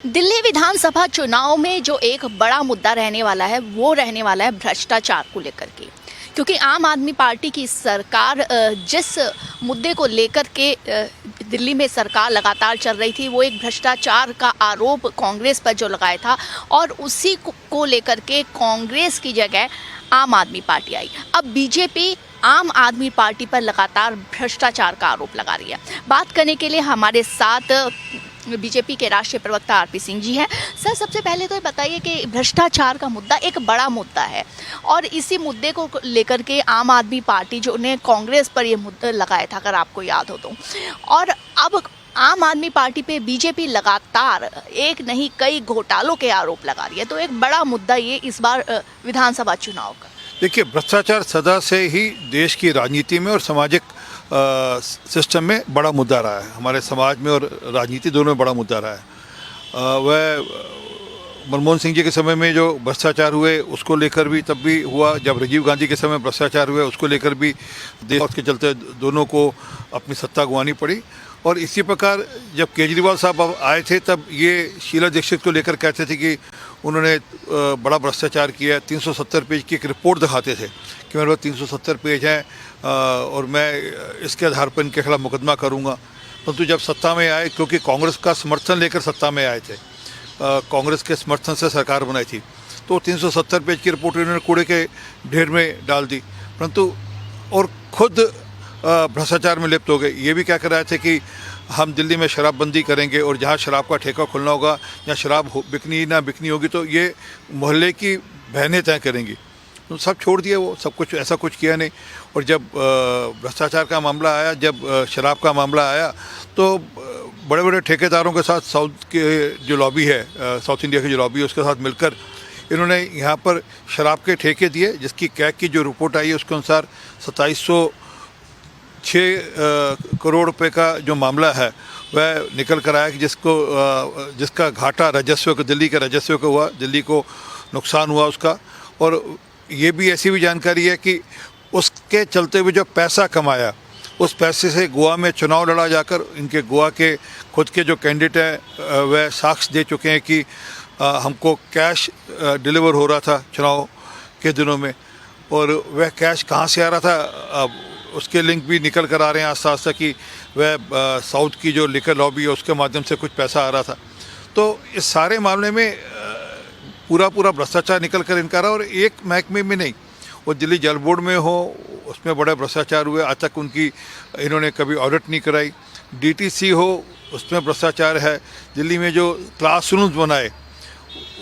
दिल्ली विधानसभा चुनाव में जो एक बड़ा मुद्दा रहने वाला है वो रहने वाला है भ्रष्टाचार को लेकर के, क्योंकि आम आदमी पार्टी की सरकार जिस मुद्दे को लेकर के दिल्ली में सरकार लगातार चल रही थी वो एक भ्रष्टाचार का आरोप कांग्रेस पर जो लगाया था और उसी को लेकर के कांग्रेस की जगह आम आदमी पार्टी आई। अब बीजेपी आम आदमी पार्टी पर लगातार भ्रष्टाचार का आरोप लगा रही है। बात करने के लिए हमारे साथ बीजेपी के राष्ट्रीय प्रवक्ता आरपी सिंह जी हैं। सर, सबसे पहले तो ये बताइए कि भ्रष्टाचार का मुद्दा एक बड़ा मुद्दा है और इसी मुद्दे को लेकर के आम आदमी पार्टी जो ने कांग्रेस पर ये मुद्दा लगाया था, अगर आपको याद हो तो, और अब आम आदमी पार्टी पे बीजेपी लगातार एक नहीं कई घोटालों के आरोप लगा रही है। तो एक बड़ा मुद्दा ये इस बार विधानसभा चुनाव का। देखिए, भ्रष्टाचार सदा से ही देश की राजनीति में और सामाजिक सिस्टम में बड़ा मुद्दा रहा है। हमारे समाज में और राजनीति दोनों में बड़ा मुद्दा रहा है। वह मनमोहन सिंह जी के समय में जो भ्रष्टाचार हुए उसको लेकर भी तब भी हुआ, जब राजीव गांधी के समय भ्रष्टाचार हुए उसको लेकर भी देश के चलते दोनों को अपनी सत्ता गंवानी पड़ी। और इसी प्रकार जब केजरीवाल साहब आए थे तब ये शीला दीक्षित को लेकर कहते थे कि उन्होंने बड़ा भ्रष्टाचार किया। 370 पेज की एक रिपोर्ट दिखाते थे कि मेरे पास 370 पेज हैं और मैं इसके आधार पर इनके खिलाफ मुकदमा करूंगा। परंतु जब सत्ता में आए, क्योंकि कांग्रेस का समर्थन लेकर सत्ता में आए थे, कांग्रेस के समर्थन से सरकार बनाई थी, तो 370 पेज की रिपोर्ट इन्होंने कूड़े के ढेर में डाल दी। परंतु और खुद भ्रष्टाचार में लिप्त हो गए। ये भी क्या कर रहे थे कि हम दिल्ली में शराबबंदी करेंगे और जहाँ शराब का ठेका खुलना होगा या शराब बिकनी ना बिकनी होगी तो ये मोहल्ले की बहनें तय करेंगी। तो सब छोड़ दिया, वो सब कुछ ऐसा कुछ किया नहीं। और जब भ्रष्टाचार का मामला आया, जब शराब का मामला आया, तो बड़े बड़े ठेकेदारों के साथ साउथ के जो लॉबी है, साउथ इंडिया की जो लॉबी है, उसके साथ मिलकर इन्होंने यहाँ पर शराब के ठेके दिए, जिसकी कैग की जो रिपोर्ट आई है उसके अनुसार 2706 करोड़ रुपए का जो मामला है वह निकल कर आया कि जिसका घाटा राजस्व को, दिल्ली के राजस्व को हुआ, दिल्ली को नुकसान हुआ उसका। और ये भी ऐसी भी जानकारी है कि उसके चलते हुए जो पैसा कमाया, उस पैसे से गोवा में चुनाव लड़ा जाकर इनके गोवा के खुद के जो कैंडिडेट हैं वह साक्ष्य दे चुके हैं कि हमको कैश डिलीवर हो रहा था चुनाव के दिनों में, और वह कैश कहाँ से आ रहा था अब उसके लिंक भी निकल कर आ रहे हैं आस्ता आस्ता कि वह साउथ की जो लिकर लॉबी है उसके माध्यम से कुछ पैसा आ रहा था। तो इस सारे मामले में पूरा भ्रष्टाचार निकल कर इनका रहा। और एक महकमे में नहीं, वो दिल्ली जल बोर्ड में हो उसमें बड़े भ्रष्टाचार हुए, आज तक उनकी इन्होंने कभी ऑडिट नहीं कराई। DTC हो उसमें भ्रष्टाचार है, दिल्ली में जो क्लासरूम्स बनाए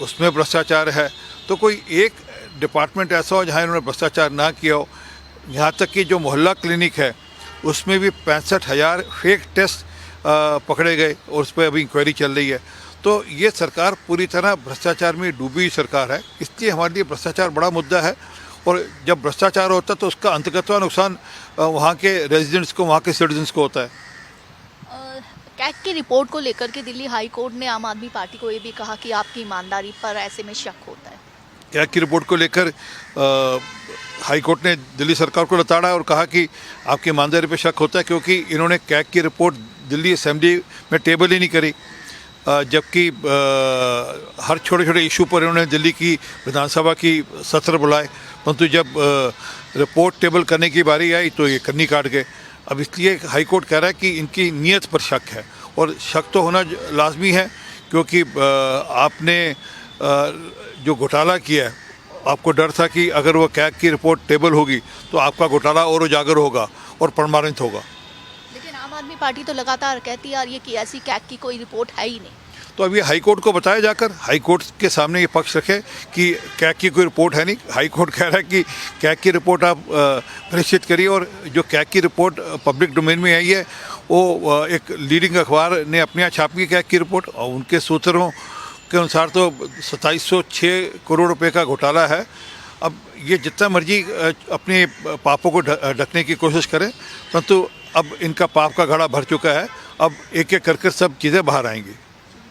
उसमें भ्रष्टाचार है। तो कोई एक डिपार्टमेंट ऐसा हो जहाँ इन्होंने भ्रष्टाचार ना किया हो। यहाँ तक कि जो मोहल्ला क्लिनिक है उसमें भी 65,000 फेक टेस्ट पकड़े गए और उस पर अभी इंक्वायरी चल रही है। तो ये सरकार पूरी तरह भ्रष्टाचार में डूबी सरकार है, इसलिए हमारे लिए भ्रष्टाचार बड़ा मुद्दा है। और जब भ्रष्टाचार होता है तो उसका अंततः नुकसान वहाँ के रेजिडेंट्स को, वहाँ के सिटीजन्स को होता है। कैग की रिपोर्ट को लेकर के दिल्ली हाई कोर्ट ने आम आदमी पार्टी को ये भी कहा कि आपकी ईमानदारी पर ऐसे में शक होता है। कैग की रिपोर्ट को लेकर हाई कोर्ट ने दिल्ली सरकार को लताड़ा और कहा कि आपकी ईमानदारी पर शक होता है, क्योंकि इन्होंने कैग की रिपोर्ट दिल्ली असेंबली में टेबल ही नहीं करी, जबकि हर छोटे छोटे इशू पर इन्होंने दिल्ली की विधानसभा की सत्र बुलाए, परंतु जब रिपोर्ट टेबल करने की बारी आई तो ये कन्नी काट गए। अब इसलिए हाई कोर्ट कह रहा है कि इनकी नीयत पर शक है, और शक तो होना लाजमी है, क्योंकि आपने जो घोटाला किया है, आपको डर था कि अगर वो कैग की रिपोर्ट टेबल होगी तो आपका घोटाला और उजागर होगा और प्रमाणित होगा। लेकिन आम आदमी पार्टी तो लगातार कहती है ये कि ऐसी कैग की कोई रिपोर्ट है ही नहीं। तो अभी हाई कोर्ट को बताया जाकर, हाई कोर्ट के सामने ये पक्ष रखे कि कैग की कोई रिपोर्ट है नहीं। हाई कोर्ट कह रहा है कि कैग की रिपोर्ट आप निश्चित करिए। और जो कैग की रिपोर्ट पब्लिक डोमेन में आई है वो एक लीडिंग अखबार ने अपने यहाँ छापी कैग की रिपोर्ट, और उनके सूत्रों के अनुसार तो 2706 करोड़ रुपए का घोटाला है। अब ये जितना मर्जी अपने पापों को ढकने की कोशिश करें, परंतु अब इनका पाप का घड़ा भर चुका है। अब एक एक करके सब चीज़ें बाहर आएंगी।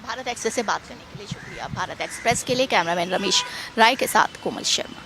भारत एक्सप्रेस से बात करने के लिए शुक्रिया। भारत एक्सप्रेस के लिए कैमरामैन रमेश राय के साथ कोमल शर्मा।